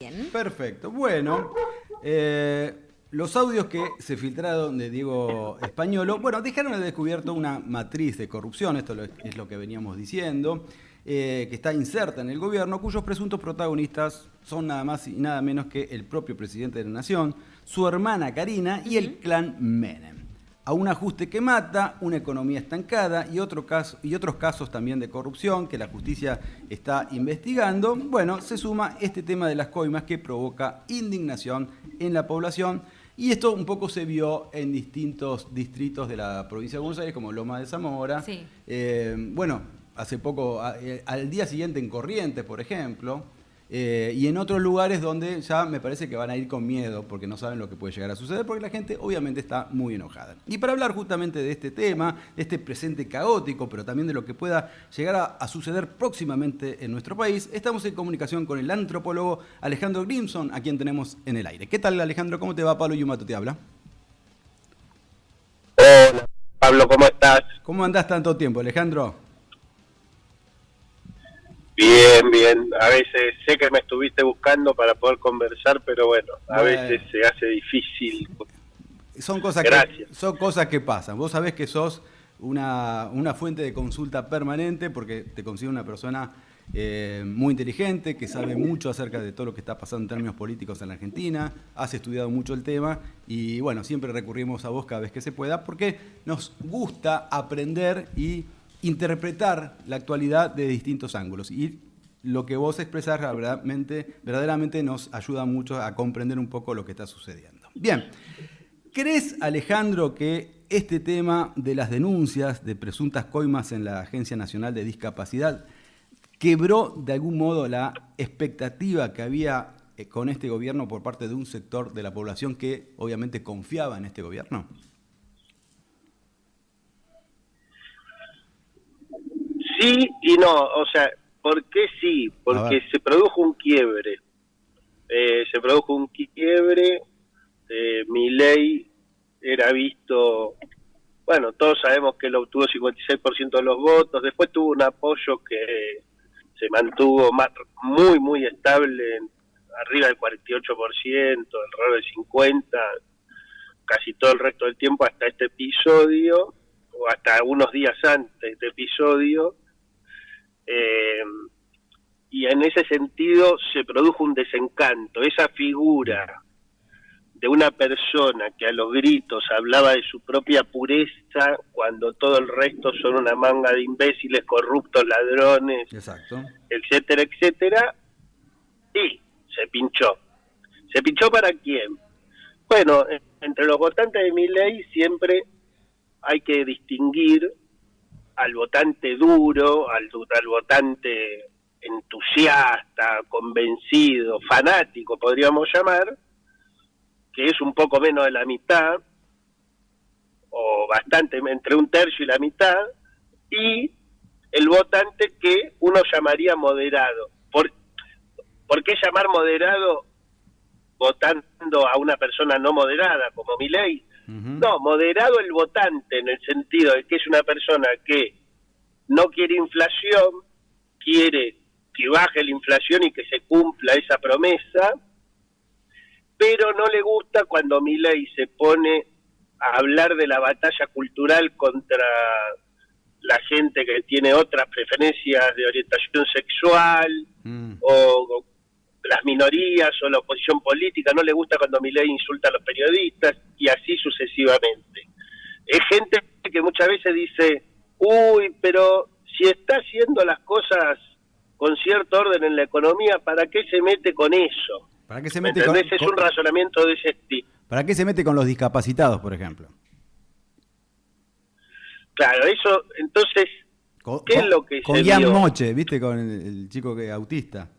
Bien. Perfecto. Bueno, los audios que se filtraron de Diego Españolo, bueno, dejaron al descubierto una matriz de corrupción, esto es lo que veníamos diciendo, que está inserta en el gobierno, cuyos presuntos protagonistas son nada más y nada menos que el propio presidente de la Nación, su hermana Karina y el clan Menem. A un ajuste que mata, una economía estancada y otros casos también de corrupción que la justicia está investigando, bueno, se suma este tema de las coimas que provoca indignación en la población, y esto un poco se vio en distintos distritos de la provincia de Buenos Aires, como Loma de Zamora. Sí. Bueno, hace poco, al día siguiente en Corrientes, por ejemplo, y en otros lugares donde ya me parece que van a ir con miedo porque no saben lo que puede llegar a suceder, porque la gente obviamente está muy enojada. Y para hablar justamente de este tema, de este presente caótico, pero también de lo que pueda llegar a suceder próximamente en nuestro país, estamos en comunicación con el antropólogo Alejandro Grimson, a quien tenemos en el aire. ¿Qué tal, Alejandro? ¿Cómo te va? Pablo Yumato te habla. Hola, Pablo, ¿cómo estás? ¿Cómo andás tanto tiempo, Alejandro? Bien, bien. A veces sé que me estuviste buscando para poder conversar, pero bueno, a veces se hace difícil. Son cosas que pasan. Vos sabés que sos una fuente de consulta permanente porque te considero una persona muy inteligente, que sabe mucho acerca de todo lo que está pasando en términos políticos en la Argentina, has estudiado mucho el tema y bueno, siempre recurrimos a vos cada vez que se pueda porque nos gusta aprender y interpretar la actualidad de distintos ángulos. Y lo que vos expresás verdaderamente nos ayuda mucho a comprender un poco lo que está sucediendo. Bien, ¿crees, Alejandro, que este tema de las denuncias de presuntas coimas en la Agencia Nacional de Discapacidad quebró de algún modo la expectativa que había con este gobierno por parte de un sector de la población que obviamente confiaba en este gobierno? Sí y no, o sea, ¿por qué sí? Porque se produjo un quiebre. Milei era visto, bueno, todos sabemos que él obtuvo 56% de los votos, después tuvo un apoyo que se mantuvo muy, muy estable, arriba del 48%, alrededor del 50%, casi todo el resto del tiempo hasta este episodio, o hasta unos días antes de este episodio. Y en ese sentido se produjo un desencanto. Esa figura de una persona que a los gritos hablaba de su propia pureza cuando todo el resto son una manga de imbéciles, corruptos, ladrones, exacto, etcétera, etcétera, y se pinchó. ¿Se pinchó para quién? Bueno, entre los votantes de Milei siempre hay que distinguir al votante duro, al votante entusiasta, convencido, fanático, podríamos llamar, que es un poco menos de la mitad, o bastante, entre un tercio y la mitad, y el votante que uno llamaría moderado. ¿Por qué llamar moderado votando a una persona no moderada, como Milei? No, moderado el votante en el sentido de que es una persona que no quiere inflación, quiere que baje la inflación y que se cumpla esa promesa, pero no le gusta cuando Milei se pone a hablar de la batalla cultural contra la gente que tiene otras preferencias de orientación sexual, o las minorías o la oposición política. No le gusta cuando Milei insulta a los periodistas y así sucesivamente. Es gente que muchas veces dice, uy, pero si está haciendo las cosas con cierto orden en la economía, ¿para qué se mete con eso? ¿Para qué se mete es un razonamiento de ese estilo. ¿Para qué se mete con los discapacitados, por ejemplo? Claro, eso, entonces, ¿qué es lo que con se Ian dio? Moche, ¿viste? Con el chico que es autista.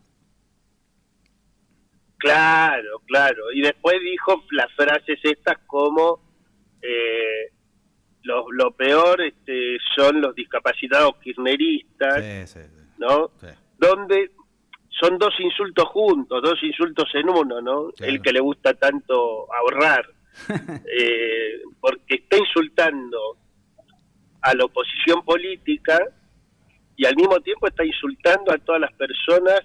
Claro, claro. Y después dijo las frases estas como lo peor son los discapacitados kirchneristas, Sí. ¿no? Sí. Donde son dos insultos juntos, dos insultos en uno, ¿no? Claro. El que le gusta tanto ahorrar, porque está insultando a la oposición política y al mismo tiempo está insultando a todas las personas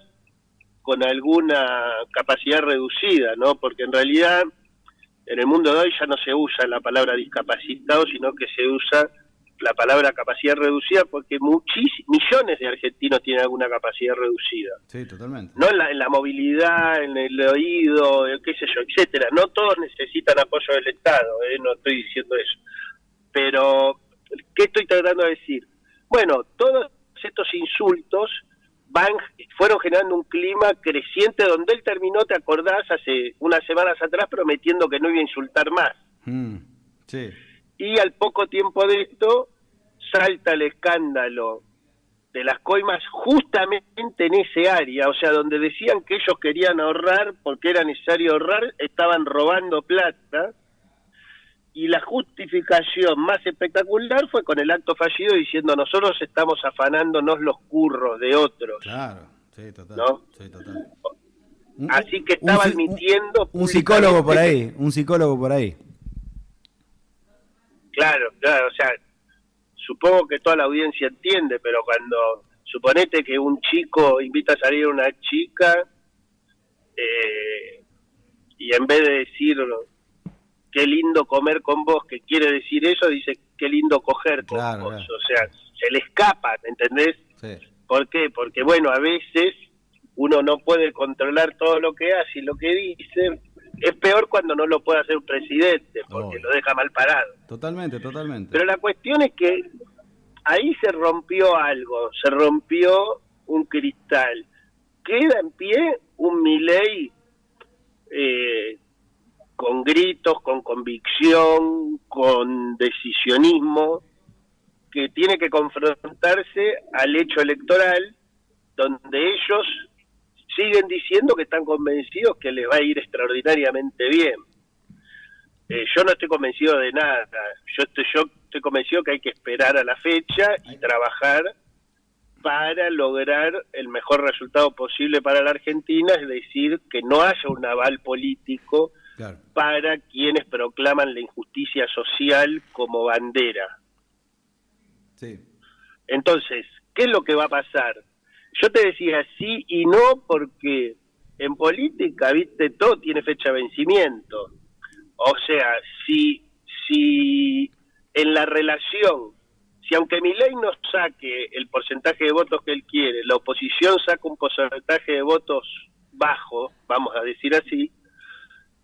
con alguna capacidad reducida, ¿no? Porque en realidad en el mundo de hoy ya no se usa la palabra discapacitado, sino que se usa la palabra capacidad reducida, porque millones de argentinos tienen alguna capacidad reducida. Sí, totalmente. No en la movilidad, en el oído, qué sé yo, etcétera. No todos necesitan apoyo del Estado, no estoy diciendo eso. Pero, ¿qué estoy tratando de decir? Bueno, todos estos insultos fueron generando un clima creciente donde él terminó, te acordás, hace unas semanas atrás prometiendo que no iba a insultar más. Sí. Y al poco tiempo de esto salta el escándalo de las coimas justamente en ese área, o sea, donde decían que ellos querían ahorrar porque era necesario ahorrar, estaban robando plata, y la justificación más espectacular fue con el acto fallido diciendo nosotros estamos afanándonos los curros de otros. Claro, sí, total. ¿No? Sí, total. Así que estaba admitiendo... Un psicólogo por ahí, un psicólogo por ahí. Claro, o sea, supongo que toda la audiencia entiende, pero cuando suponete que un chico invita a salir a una chica y en vez de decir qué lindo comer con vos, que quiere decir eso, dice qué lindo coger con vos. Claro. O sea, se le escapan, ¿entendés? Sí. ¿Por qué? Porque bueno, a veces uno no puede controlar todo lo que hace y lo que dice. Es peor cuando no lo puede hacer un presidente, porque lo deja mal parado. Totalmente. Pero la cuestión es que ahí se rompió algo, se rompió un cristal. Queda en pie un Milei con gritos, con convicción, con decisionismo, que tiene que confrontarse al hecho electoral, donde ellos siguen diciendo que están convencidos que les va a ir extraordinariamente bien. Yo no estoy convencido de nada. Yo estoy convencido que hay que esperar a la fecha y trabajar para lograr el mejor resultado posible para la Argentina, es decir, que no haya un aval político para quienes proclaman la injusticia social como bandera. Sí. Entonces, ¿qué es lo que va a pasar? Yo te decía sí y no porque en política, viste, todo tiene fecha de vencimiento. O sea, si en la relación, si aunque Milei no saque el porcentaje de votos que él quiere, la oposición saca un porcentaje de votos bajo, vamos a decir así,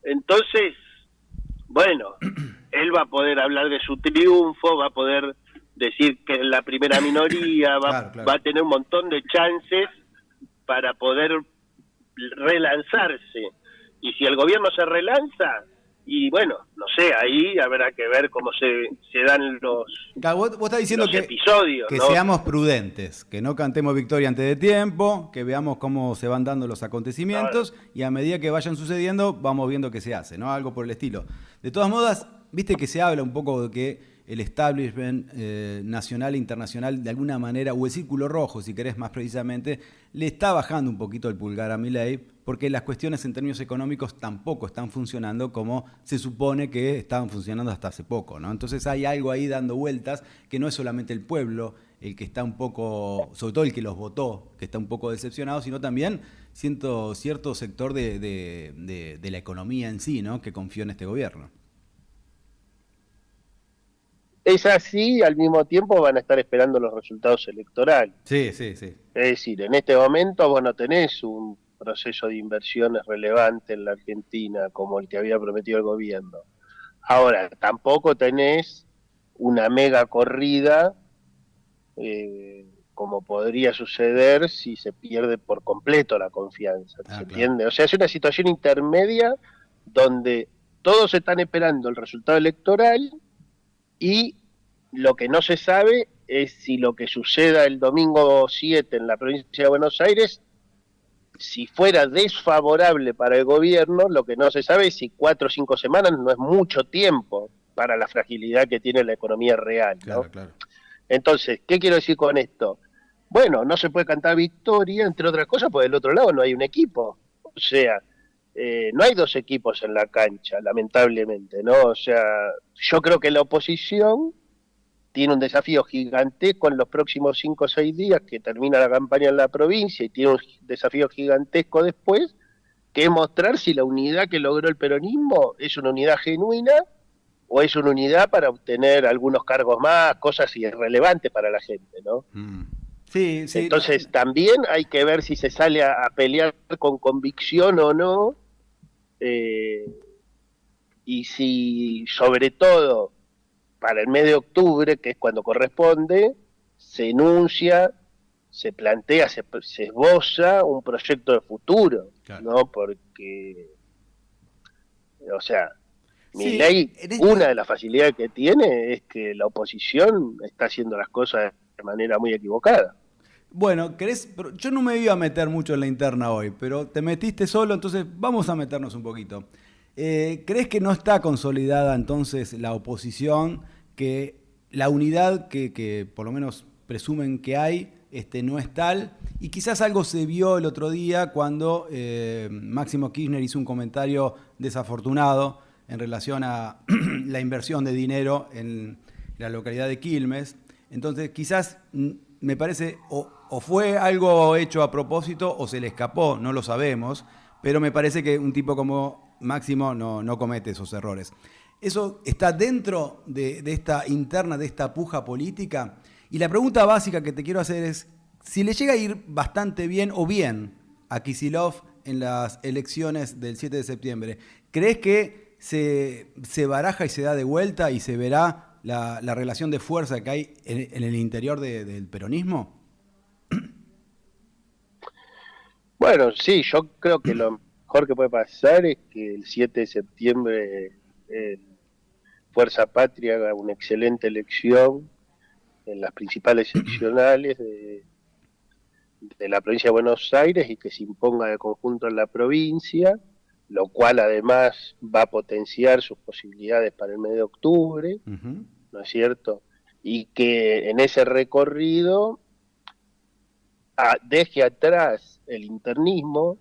entonces, bueno, él va a poder hablar de su triunfo, va a poder decir que es la primera minoría, va a tener un montón de chances para poder relanzarse. Y si el gobierno se relanza, y bueno, no sé, ahí habrá que ver cómo se dan los vos estás diciendo episodios, que ¿no? seamos prudentes, que no cantemos victoria antes de tiempo, que veamos cómo se van dando los acontecimientos y a medida que vayan sucediendo vamos viendo qué se hace, ¿no? Algo por el estilo. De todas modas, viste que se habla un poco de que el establishment nacional e internacional de alguna manera, o el círculo rojo, si querés más precisamente, le está bajando un poquito el pulgar a Milei, porque las cuestiones en términos económicos tampoco están funcionando como se supone que estaban funcionando hasta hace poco, ¿no? Entonces hay algo ahí dando vueltas que no es solamente el pueblo el que está un poco, sobre todo el que los votó, que está un poco decepcionado, sino también cierto sector de la economía en sí, ¿no? Que confió en este gobierno. Es así, al mismo tiempo van a estar esperando los resultados electorales. Sí. Es decir, en este momento vos no tenés un proceso de inversiones relevante en la Argentina como el que había prometido el gobierno. Ahora, tampoco tenés una mega corrida como podría suceder si se pierde por completo la confianza, ¿se entiende? O sea, es una situación intermedia donde todos están esperando el resultado electoral y lo que no se sabe es si lo que suceda el domingo 7 en la provincia de Buenos Aires, si fuera desfavorable para el gobierno, lo que no se sabe es si 4 o 5 semanas no es mucho tiempo para la fragilidad que tiene la economía real, ¿no? Claro. Entonces, ¿qué quiero decir con esto? Bueno, no se puede cantar victoria, entre otras cosas, porque del otro lado no hay un equipo. O sea, no hay dos equipos en la cancha, lamentablemente, ¿no? O sea, yo creo que la oposición tiene un desafío gigantesco en los próximos 5 o 6 días, que termina la campaña en la provincia, y tiene un desafío gigantesco después, que es mostrar si la unidad que logró el peronismo es una unidad genuina o es una unidad para obtener algunos cargos más, cosas irrelevantes para la gente, ¿no? Sí, sí. Entonces también hay que ver si se sale a pelear con convicción o no, y si sobre todo para el mes de octubre, que es cuando corresponde, se enuncia, se plantea, se esboza un proyecto de futuro, claro. ¿No? Porque, o sea, Milei, una de las facilidades que tiene es que la oposición está haciendo las cosas de manera muy equivocada. Bueno, yo no me iba a meter mucho en la interna hoy, pero te metiste solo, entonces vamos a meternos un poquito. ¿Crees que no está consolidada entonces la oposición, que la unidad que por lo menos presumen que hay no es tal? Y quizás algo se vio el otro día cuando Máximo Kirchner hizo un comentario desafortunado en relación a la inversión de dinero en la localidad de Quilmes. Entonces quizás me parece o fue algo hecho a propósito o se le escapó, no lo sabemos, pero me parece que un tipo como Máximo no comete esos errores. ¿Eso está dentro de esta interna, de esta puja política? Y la pregunta básica que te quiero hacer es, si le llega a ir bastante bien o bien a Kicillof en las elecciones del 7 de septiembre, ¿crees que se baraja y se da de vuelta y se verá la relación de fuerza que hay en el interior del peronismo? Bueno, sí, yo creo que lo mejor que puede pasar es que el 7 de septiembre Fuerza Patria haga una excelente elección en las principales seccionales de la provincia de Buenos Aires y que se imponga de conjunto en la provincia, lo cual además va a potenciar sus posibilidades para el mes de octubre, ¿no es cierto? Y que en ese recorrido deje atrás el internismo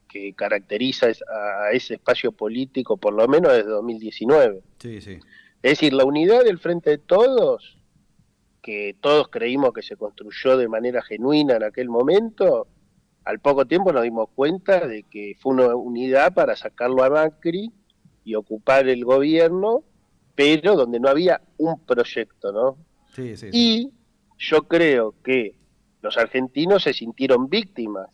que caracteriza a ese espacio político por lo menos desde 2019. Sí, sí. Es decir, la unidad del Frente de Todos, que todos creímos que se construyó de manera genuina en aquel momento, al poco tiempo nos dimos cuenta de que fue una unidad para sacarlo a Macri y ocupar el gobierno, pero donde no había un proyecto, ¿no? Sí, sí, sí. Y yo creo que los argentinos se sintieron víctimas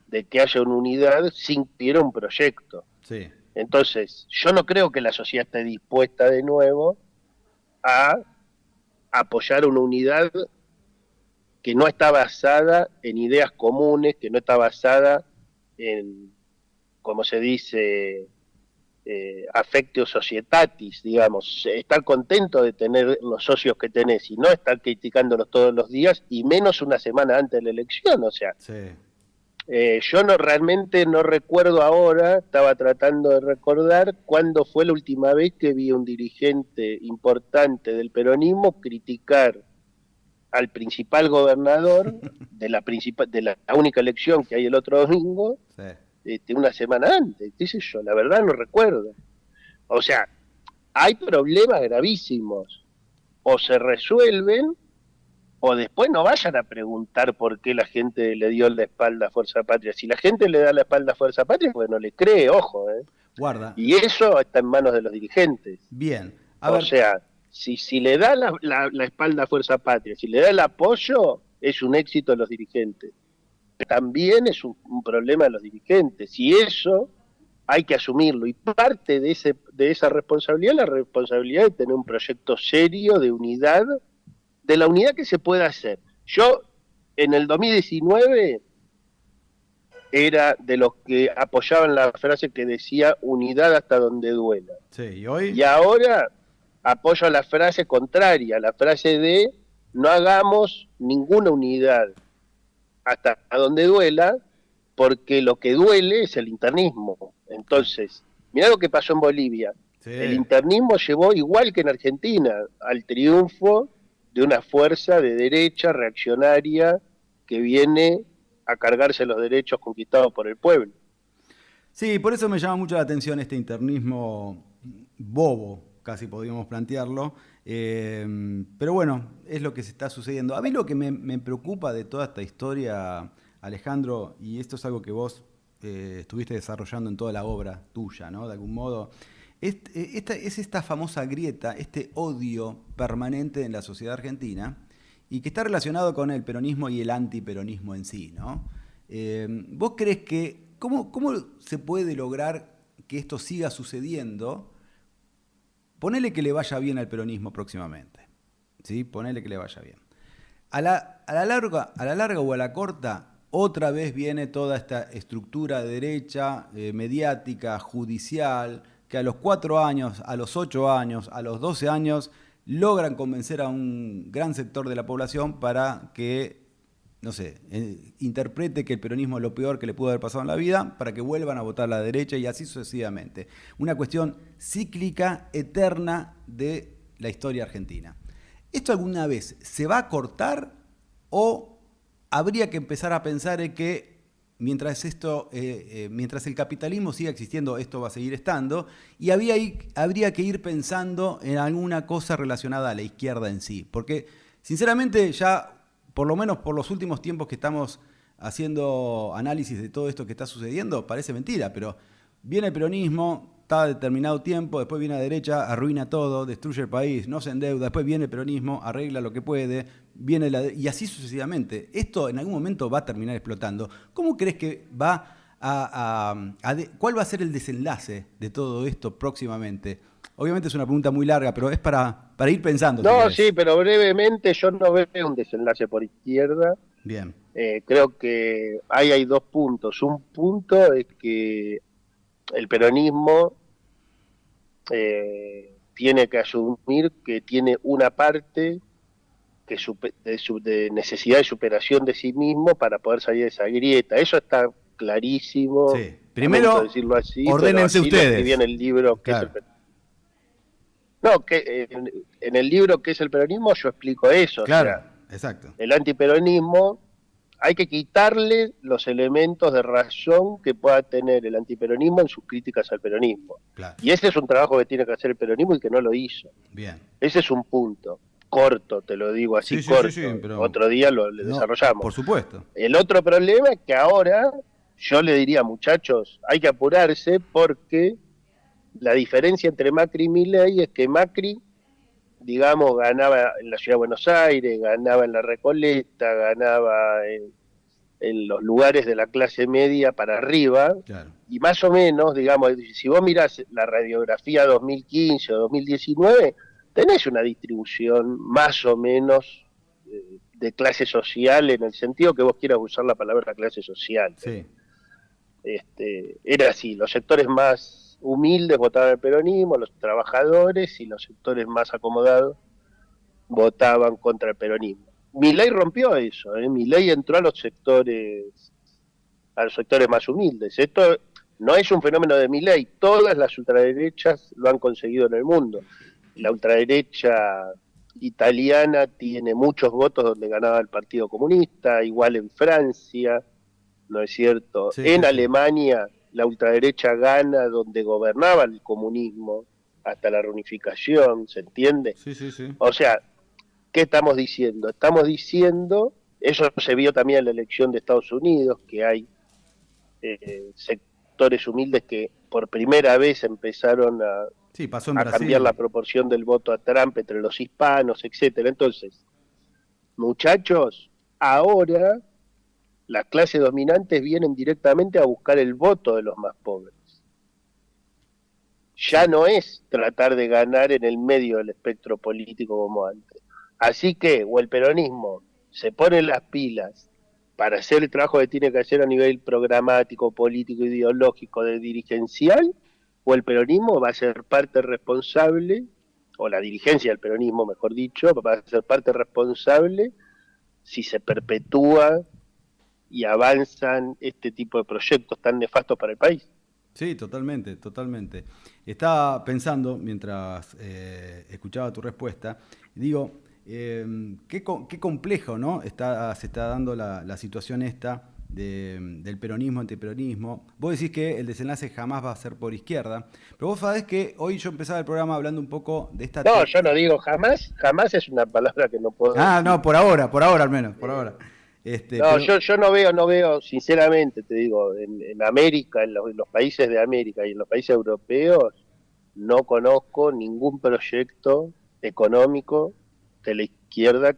de que haya una unidad sin que hubiera un proyecto. Sí. Entonces, yo no creo que la sociedad esté dispuesta de nuevo a apoyar una unidad que no está basada en ideas comunes, que no está basada en, como se dice, affectio societatis, digamos, estar contento de tener los socios que tenés y no estar criticándolos todos los días y menos una semana antes de la elección, o sea. Sí. Yo realmente no recuerdo ahora, estaba tratando de recordar cuándo fue la última vez que vi a un dirigente importante del peronismo criticar al principal gobernador de la única elección que hay el otro domingo, una semana antes, qué sé yo, la verdad no recuerdo. O sea, hay problemas gravísimos, o se resuelven, o después no vayan a preguntar por qué la gente le dio la espalda a Fuerza Patria. Si la gente le da la espalda a Fuerza Patria, pues no le cree, ojo. Guarda. Y eso está en manos de los dirigentes. Bien. O sea, si le da la espalda a Fuerza Patria, si le da el apoyo, es un éxito de los dirigentes. También es un problema de los dirigentes. Y eso hay que asumirlo. Y parte de esa responsabilidad, la responsabilidad de tener un proyecto serio de unidad, de la unidad que se pueda hacer. Yo, en el 2019, era de los que apoyaban la frase que decía unidad hasta donde duela. Sí, ¿y hoy? Y ahora apoyo la frase contraria, la frase de no hagamos ninguna unidad hasta donde duela, porque lo que duele es el internismo. Entonces, mirá lo que pasó en Bolivia. Sí. El internismo llevó, igual que en Argentina, al triunfo de una fuerza de derecha reaccionaria que viene a cargarse los derechos conquistados por el pueblo. Sí, por eso me llama mucho la atención este internismo bobo, casi podríamos plantearlo. Pero bueno, es lo que se está sucediendo. A mí lo que me preocupa de toda esta historia, Alejandro, y esto es algo que vos estuviste desarrollando en toda la obra tuya, ¿no? De algún modo, es esta famosa grieta, este odio permanente en la sociedad argentina y que está relacionado con el peronismo y el antiperonismo en sí, ¿no? ¿Vos crees que, cómo se puede lograr que esto siga sucediendo? Ponele que le vaya bien al peronismo próximamente, ¿sí? Ponele que le vaya bien. A la larga o a la corta, otra vez viene toda esta estructura de derecha, mediática, judicial, que a los 4 años, a los 8 años, a los 12 años, logran convencer a un gran sector de la población para que, no sé, interprete que el peronismo es lo peor que le pudo haber pasado en la vida, para que vuelvan a votar a la derecha y así sucesivamente. Una cuestión cíclica, eterna de la historia argentina. ¿Esto alguna vez se va a cortar o habría que empezar a pensar en que mientras el capitalismo siga existiendo, esto va a seguir estando, y habría que ir pensando en alguna cosa relacionada a la izquierda en sí? Porque, sinceramente, ya, por lo menos por los últimos tiempos que estamos haciendo análisis de todo esto que está sucediendo, parece mentira, pero viene el peronismo, está determinado tiempo, después viene a la derecha, arruina todo, destruye el país, no se endeuda, después viene el peronismo, arregla lo que puede, y así sucesivamente. Esto en algún momento va a terminar explotando. ¿Cómo crees que va cuál va a ser el desenlace de todo esto próximamente? Obviamente es una pregunta muy larga, pero es para ir pensando. No, sí, pero brevemente yo no veo un desenlace por izquierda. Bien. Creo que ahí hay 2 puntos. Un punto es que el peronismo tiene que asumir que tiene una parte que de necesidad de superación de sí mismo para poder salir de esa grieta. Eso está clarísimo. Sí. Primero, decirlo así, ordénense ustedes. En el libro claro. En el libro ¿Qué es el peronismo? Yo explico eso. Claro, o sea, exacto. El antiperonismo, hay que quitarle los elementos de razón que pueda tener el antiperonismo en sus críticas al peronismo. Claro. Y ese es un trabajo que tiene que hacer el peronismo y que no lo hizo. Bien. Ese es un punto. Corto, te lo digo así, corto. Sí, pero otro día lo desarrollamos. Por supuesto. El otro problema es que ahora yo le diría, muchachos, hay que apurarse porque la diferencia entre Macri y Milei es que Macri, digamos, ganaba en la Ciudad de Buenos Aires, ganaba en la Recoleta, ganaba en los lugares de la clase media para arriba, claro. Y más o menos, digamos, si vos mirás la radiografía 2015 o 2019, tenés una distribución más o menos de clase social, en el sentido que vos quieras usar la palabra clase social. Sí. Era así, los sectores más humildes votaban al peronismo, los trabajadores, y los sectores más acomodados votaban contra el peronismo. Milei rompió eso, Milei entró a los sectores más humildes. Esto no es un fenómeno de Milei, todas las ultraderechas lo han conseguido en el mundo. La ultraderecha italiana tiene muchos votos donde ganaba el Partido Comunista, igual en Francia, ¿no es cierto? Sí, en Alemania la ultraderecha gana donde gobernaba el comunismo hasta la reunificación, ¿se entiende? Sí. O sea, ¿qué estamos diciendo? Estamos diciendo, eso se vio también en la elección de Estados Unidos, que hay sectores humildes que por primera vez empezaron a cambiar la proporción del voto a Trump entre los hispanos, etcétera. Entonces, muchachos, ahora las clases dominantes vienen directamente a buscar el voto de los más pobres. Ya no es tratar de ganar en el medio del espectro político como antes. Así que, o el peronismo se pone las pilas para hacer el trabajo que tiene que hacer a nivel programático, político, ideológico, de dirigencial, o el peronismo va a ser parte responsable, o la dirigencia del peronismo, mejor dicho, va a ser parte responsable si se perpetúa y avanzan este tipo de proyectos tan nefastos para el país. Sí, totalmente. Estaba pensando, mientras escuchaba tu respuesta, digo, qué complejo, ¿no? Se está dando la situación esta del peronismo, antiperonismo. Vos decís que el desenlace jamás va a ser por izquierda, pero vos sabés que hoy yo empezaba el programa hablando un poco de esta... No, yo no digo jamás, jamás es una palabra que no puedo Ah, decir. no, por ahora al menos, por ahora. No, Pero yo no veo, sinceramente, te digo, en América, en los países de América y en los países europeos, no conozco ningún proyecto económico de la izquierda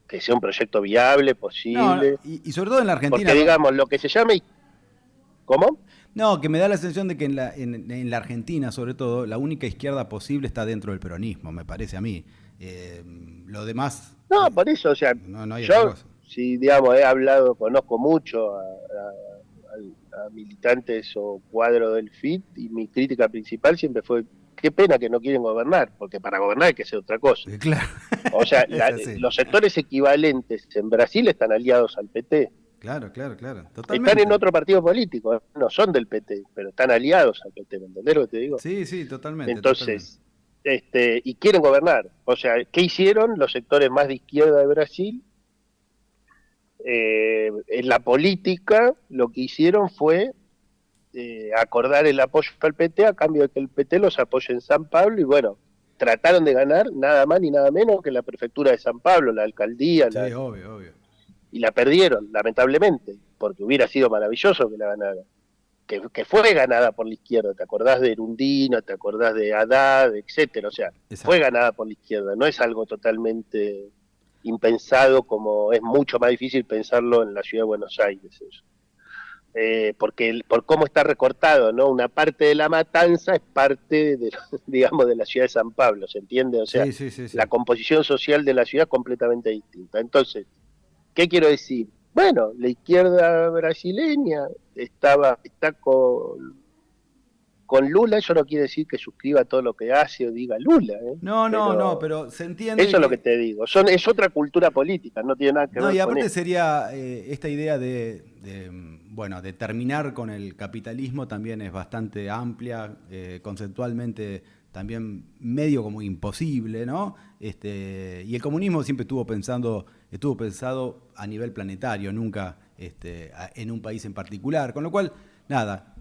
que sea un proyecto viable, no, posible, y sobre todo en la porque Argentina, ¿no? digamos, lo que se llama... ¿Cómo? No, que me da la sensación de que en la Argentina, sobre todo, la única izquierda posible está dentro del peronismo, me parece a mí. Lo demás, No, por eso, o sea, no hay otra yo, cosa. si digamos, he hablado, conozco mucho a militantes o cuadros del FIT y mi crítica principal siempre fue, qué pena que no quieren gobernar, porque para gobernar hay que hacer otra cosa. Claro, O sea, es así. los sectores equivalentes en Brasil están aliados al PT. Claro, Están en totalmente. otro partido político, no son del PT, pero están aliados al PT, ¿me entendés lo que te digo? Sí, sí, totalmente. Entonces, y quieren gobernar. O sea, ¿qué hicieron los sectores más de izquierda de Brasil? En la política lo que hicieron fue acordar el apoyo al PT a cambio de que el PT los apoye en San Pablo y bueno, trataron de ganar nada más ni nada menos que la prefectura de San Pablo, la alcaldía, Sí, obvio. y la perdieron, lamentablemente, porque hubiera sido maravilloso que la ganaran. Que fue ganada por la izquierda, ¿te acordás de Erundina, te acordás de Haddad, etcétera? O sea, fue Exacto. ganada por la izquierda, no es algo totalmente impensado como es mucho más difícil pensarlo en la ciudad de Buenos Aires. Eso. Por cómo está recortado, ¿no? Una parte de la matanza es parte, de, digamos, de la ciudad de San Pablo, ¿se entiende? O sea, Sí. la composición social de la ciudad es completamente distinta. Entonces, ¿qué quiero decir? Bueno, la izquierda brasileña está con Lula, eso no quiere decir que suscriba todo lo que hace o diga Lula, ¿eh? No, Pero pero se entiende eso es lo que que... te digo. Es otra cultura política, no tiene nada que No, ver y con aparte esto. sería esta idea bueno, de terminar con el capitalismo también es bastante amplia, conceptualmente también medio como imposible, ¿no? Y el comunismo siempre estuvo pensado a nivel planetario, nunca en un país en particular, con lo cual, nada,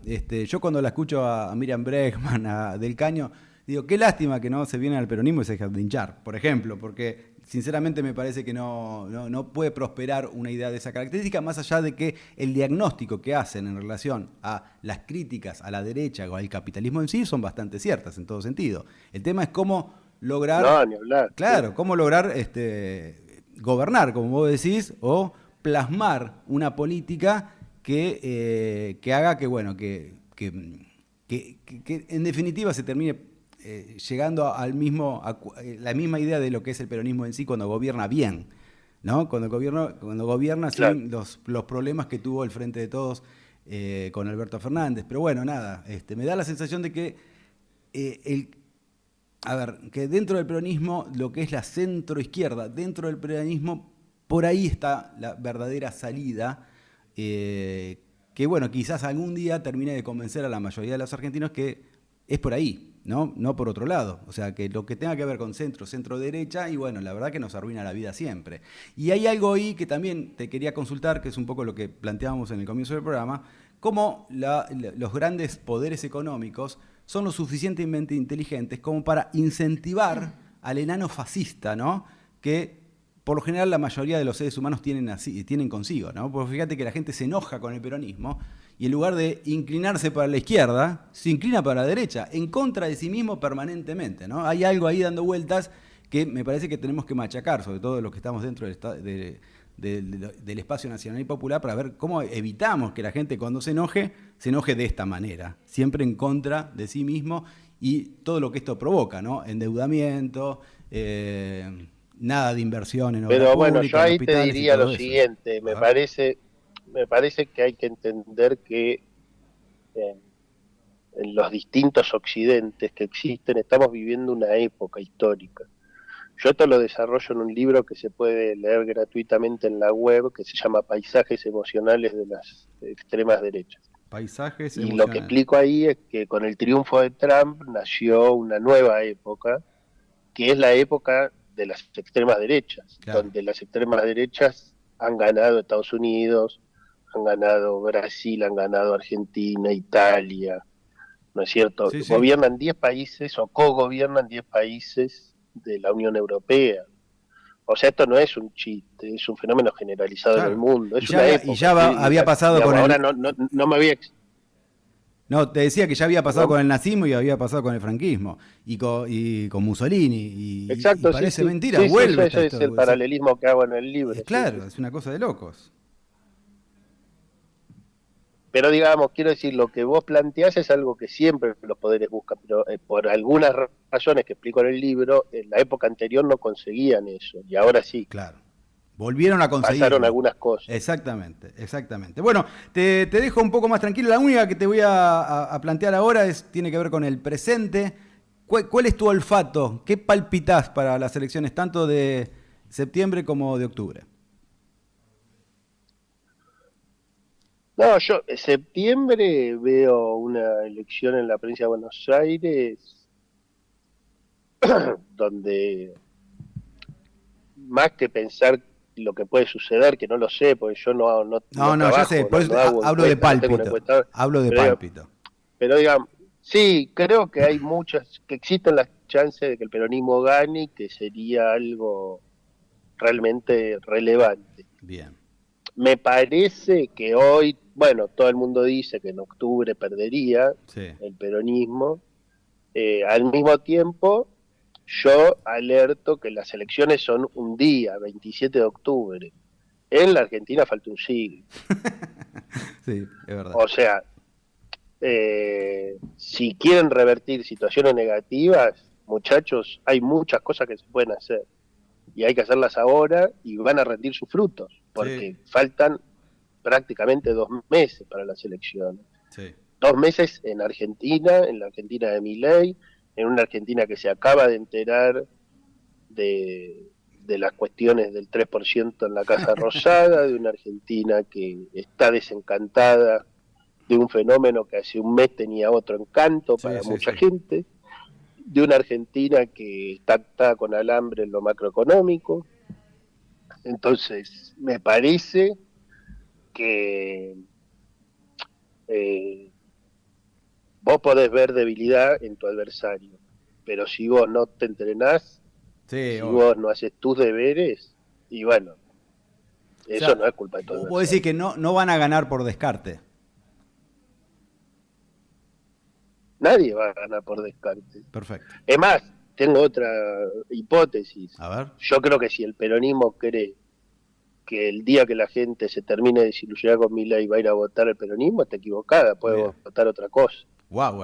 yo cuando la escucho a Miriam Bregman, a Del Caño, digo, qué lástima que no se viene al peronismo y se dejan de hinchar, por ejemplo, porque sinceramente me parece que no puede prosperar una idea de esa característica, más allá de que el diagnóstico que hacen en relación a las críticas a la derecha o al capitalismo en sí son bastante ciertas en todo sentido. El tema es cómo lograr, No, ni hablar. Sí. claro, cómo lograr gobernar, como vos decís, o plasmar una política que haga que, bueno, que en definitiva se termine llegando la misma idea de lo que es el peronismo en sí cuando gobierna bien, ¿no? Cuando gobierna Claro. sin los problemas que tuvo el Frente de Todos con Alberto Fernández. Pero bueno, nada, me da la sensación de que que dentro del peronismo, lo que es la centroizquierda, dentro del peronismo, por ahí está la verdadera salida, que bueno, quizás algún día termine de convencer a la mayoría de los argentinos que es por ahí, no por otro lado. O sea, que lo que tenga que ver con centro derecha, y bueno, la verdad que nos arruina la vida siempre. Y hay algo ahí que también te quería consultar, que es un poco lo que planteábamos en el comienzo del programa, cómo los grandes poderes económicos son lo suficientemente inteligentes como para incentivar al enano fascista, ¿no? Que por lo general la mayoría de los seres humanos tienen consigo, ¿no? Porque fíjate que la gente se enoja con el peronismo y en lugar de inclinarse para la izquierda, se inclina para la derecha, en contra de sí mismo permanentemente, ¿no? Hay algo ahí dando vueltas que me parece que tenemos que machacar, sobre todo los que estamos dentro del espacio nacional y popular, para ver cómo evitamos que la gente cuando se enoje de esta manera, siempre en contra de sí mismo y todo lo que esto provoca, ¿no? Endeudamiento, nada de inversión en obra Pero bueno, yo pública, en ahí te hospitales y diría lo todo eso. siguiente, A ver. me parece que hay que entender que en los distintos occidentes que existen estamos viviendo una época histórica. Yo esto lo desarrollo en un libro que se puede leer gratuitamente en la web, que se llama Paisajes emocionales de las extremas derechas. Paisajes Y lo que emocionales. explico ahí es que con el triunfo de Trump nació una nueva época, que es la época de las extremas derechas, Claro. donde las extremas derechas han ganado Estados Unidos, han ganado Brasil, han ganado Argentina, Italia, ¿no es cierto? Sí, sí. Gobiernan 10 países o co-gobiernan 10 países de la Unión Europea. O sea, esto no es un chiste, es un fenómeno generalizado en el Claro. mundo. Y Es ya una había, y época. ya había pasado Digamos, con ahora el... no me había... No, te decía que ya había pasado Perdón. con el nazismo y había pasado con el franquismo y con Mussolini. Y Exacto, sí, parece sí. mentira, Sí, sí, vuelve eso esta es el historia. paralelismo que hago en el libro. Sí, sí. Claro, es una cosa de locos. Pero digamos, quiero decir, lo que vos planteás es algo que siempre los poderes buscan, pero por algunas razones que explico en el libro, en la época anterior no conseguían eso, y ahora sí, Claro. Volvieron a pasaron conseguirlo. algunas cosas. Exactamente, exactamente. Bueno, te dejo un poco más tranquilo. La única que te voy a plantear ahora tiene que ver con el presente. ¿Cuál es tu olfato? ¿Qué palpitás para las elecciones tanto de septiembre como de octubre? No, yo en septiembre veo una elección en la provincia de Buenos Aires donde más que pensar lo que puede suceder, que no lo sé, porque yo no No, ya sé, trabajo, por eso no hago hablo de encuestas, no tengo una pálpito. encuesta, Hablo de pero, pálpito. pero digamos, sí, creo que hay muchas, que existen las chances de que el peronismo gane y que sería algo realmente relevante. Bien. Me parece que hoy, bueno, todo el mundo dice que en octubre perdería Sí. el peronismo. Al mismo tiempo, yo alerto que las elecciones son un día, 27 de octubre. En la Argentina falta un siglo. Sí, es verdad. O sea, si quieren revertir situaciones negativas, muchachos, hay muchas cosas que se pueden hacer. Y hay que hacerlas ahora y van a rendir sus frutos, Sí, porque faltan prácticamente 2 meses para las elecciones. sí. 2 meses en la Argentina de Milei, en una Argentina que se acaba de enterar de las cuestiones del 3% en la Casa Rosada, de una Argentina que está desencantada de un fenómeno que hace un mes tenía otro encanto Sí, para sí, mucha sí. gente, de una Argentina que está atada con alambre en lo macroeconómico. Entonces, me parece que eh, vos podés ver debilidad en tu adversario, pero si vos no te entrenás, Sí, si obvio. vos no haces tus deberes, y bueno, O eso no sea, es culpa de tu vos decís adversario. que no van a ganar por descarte. Nadie va a ganar por descarte. Perfecto. Es más, tengo otra hipótesis. A ver. Yo creo que si el peronismo cree que el día que la gente se termine de desilusionar con Milei va a ir a votar el peronismo, está equivocada, puede Bien. votar otra cosa. Guau,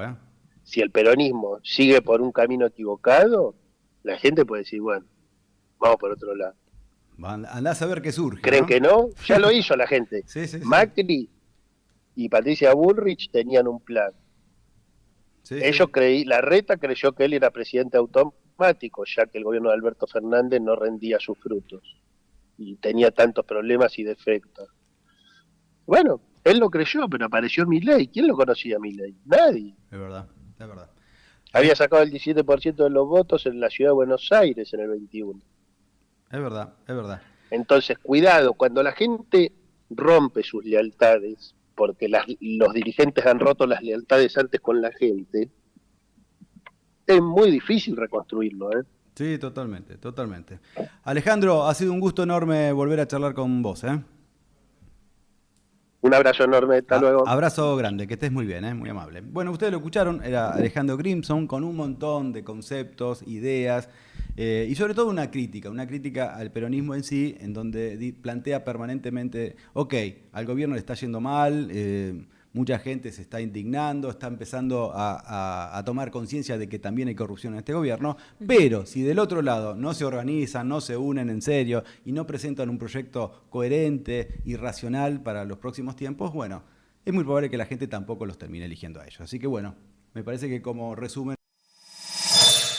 Si el peronismo sigue por un camino equivocado, la gente puede decir, bueno, vamos por otro lado. Andás a ver qué surge, ¿Creen ¿no? que no? Ya lo hizo la gente. Sí, sí, sí. Macri y Patricia Bullrich tenían un plan. Sí, sí. Larreta creyó que él era presidente automático, ya que el gobierno de Alberto Fernández no rendía sus frutos y tenía tantos problemas y defectos. Bueno, él lo creyó, pero apareció Milei. ¿Quién lo conocía a Milei? Nadie. Es verdad, es verdad. Había sacado el 17% de los votos en la ciudad de Buenos Aires en el 21. Es verdad, es verdad. Entonces, cuidado, cuando la gente rompe sus lealtades, porque los dirigentes han roto las lealtades antes con la gente, es muy difícil reconstruirlo, ¿eh? Sí, totalmente, totalmente. Alejandro, ha sido un gusto enorme volver a charlar con vos, ¿eh? Un abrazo enorme, hasta luego. Abrazo grande, que estés muy bien, muy amable. Bueno, ustedes lo escucharon, era Alejandro Grimson con un montón de conceptos, ideas y sobre todo una crítica al peronismo en sí, en donde plantea permanentemente, ok, al gobierno le está yendo mal, mucha gente se está indignando, está empezando a tomar conciencia de que también hay corrupción en este gobierno, pero si del otro lado no se organizan, no se unen en serio y no presentan un proyecto coherente y racional para los próximos tiempos, bueno, es muy probable que la gente tampoco los termine eligiendo a ellos. Así que bueno, me parece que como resumen